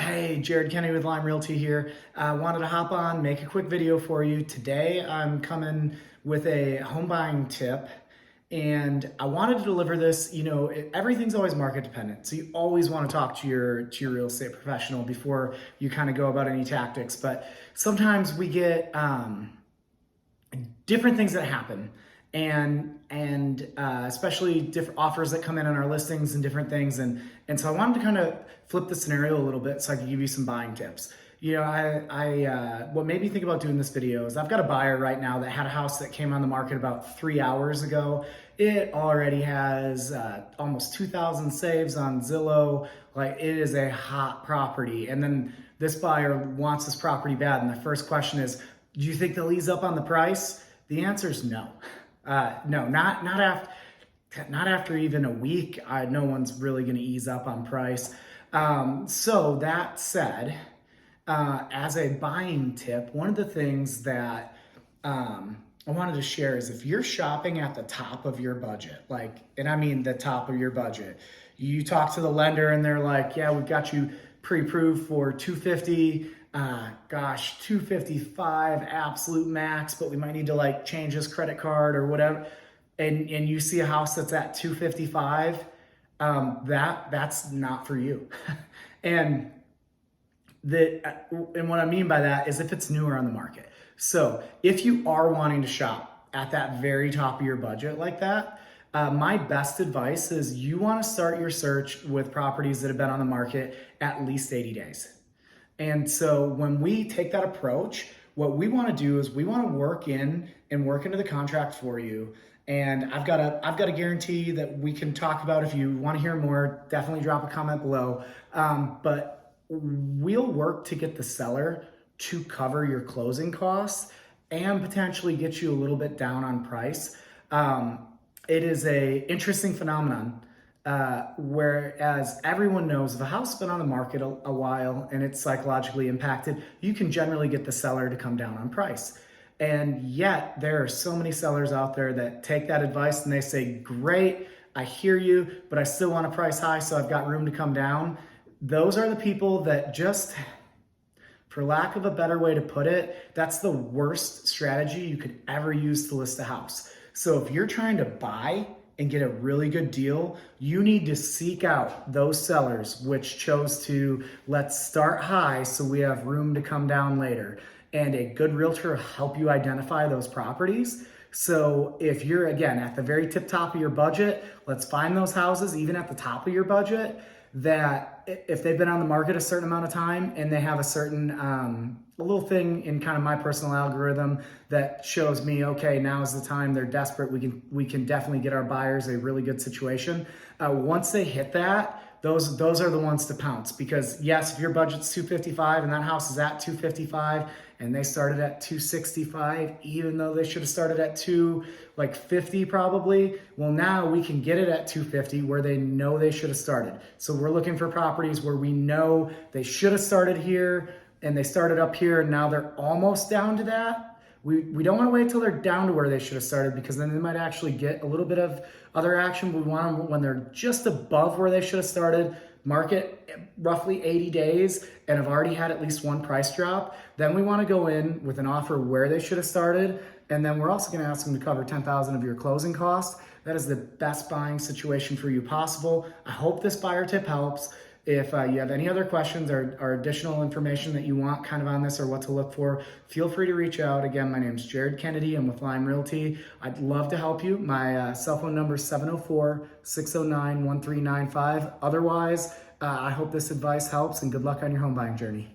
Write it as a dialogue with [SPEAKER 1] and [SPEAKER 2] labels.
[SPEAKER 1] Hey, Jared Kennedy with Lime Realty here. I wanted to hop on, make a quick video for you. Today, I'm coming with a home buying tip, and I wanted to deliver this. Everything's always market dependent, so you always want to talk to your real estate professional before you kind of go about any tactics. But sometimes we get different things that happen, and especially different offers that come in on our listings and different things, and so I wanted to kind of flip the scenario a little bit so I could give you some buying tips. What made me think about doing this video is I've got a buyer right now that had a house that came on the market about 3 hours ago. It already has almost 2,000 saves on Zillow. Like, it is a hot property. And then this buyer wants this property bad. And the first question is, do you think they'll ease up on the price? The answer is no. No, not after even a week. No one's really going to ease up on price. So that said, as a buying tip, one of the things that I wanted to share is if you're shopping at the top of your budget, and I mean the top of your budget, you talk to the lender and they're like, yeah, we've got you pre-approved for 250, 255 absolute max, but we might need to change this credit card or whatever. And you see a house that's at 255, that's not for you. and what I mean by that is if it's newer on the market. So if you are wanting to shop at that very top of your budget like that, my best advice is you want to start your search with properties that have been on the market at least 80 days. And so when we take that approach, what we want to do is we want to work into the contract for you. And I've got a guarantee that we can talk about. If you want to hear more, definitely drop a comment below. But we'll work to get the seller to cover your closing costs and potentially get you a little bit down on price. It is a interesting phenomenon. Whereas everyone knows if a house has been on the market a while and it's psychologically impacted, you can generally get the seller to come down on price. And yet there are so many sellers out there that take that advice and they say, great, I hear you, but I still want to price high, so I've got room to come down. Those are the people that just, for lack of a better way to put it, that's the worst strategy you could ever use to list a house. So if you're trying to buy and get a really good deal, you need to seek out those sellers which chose to, let's start high so we have room to come down later. And a good realtor will help you identify those properties. So if you're, again, at the very tip top of your budget, let's find those houses, even at the top of your budget, that if they've been on the market a certain amount of time and they have a certain, a little thing in kind of my personal algorithm that shows me, okay, now is the time, they're desperate, we can definitely get our buyers a really good situation. Once they hit that, those are the ones to pounce, because yes, if your budget's 255 and that house is at 255 and they started at 265, even though they should have started at 250 probably, well, now we can get it at 250 where they know they should have started. So we're looking for properties where we know they should have started here and they started up here and now they're almost down to that. We don't want to wait till they're down to where they should have started, because then they might actually get a little bit of other action. We want them when they're just above where they should have started, market roughly 80 days, and have already had at least one price drop. Then we want to go in with an offer where they should have started, and then we're also going to ask them to cover $10,000 of your closing costs. That is the best buying situation for you possible. I hope this buyer tip helps. If you have any other questions or additional information that you want kind of on this or what to look for, feel free to reach out. Again, my name is Jared Kennedy. I'm with Lime Realty. I'd love to help you. My cell phone number is 704-609-1395. Otherwise, I hope this advice helps, and good luck on your home buying journey.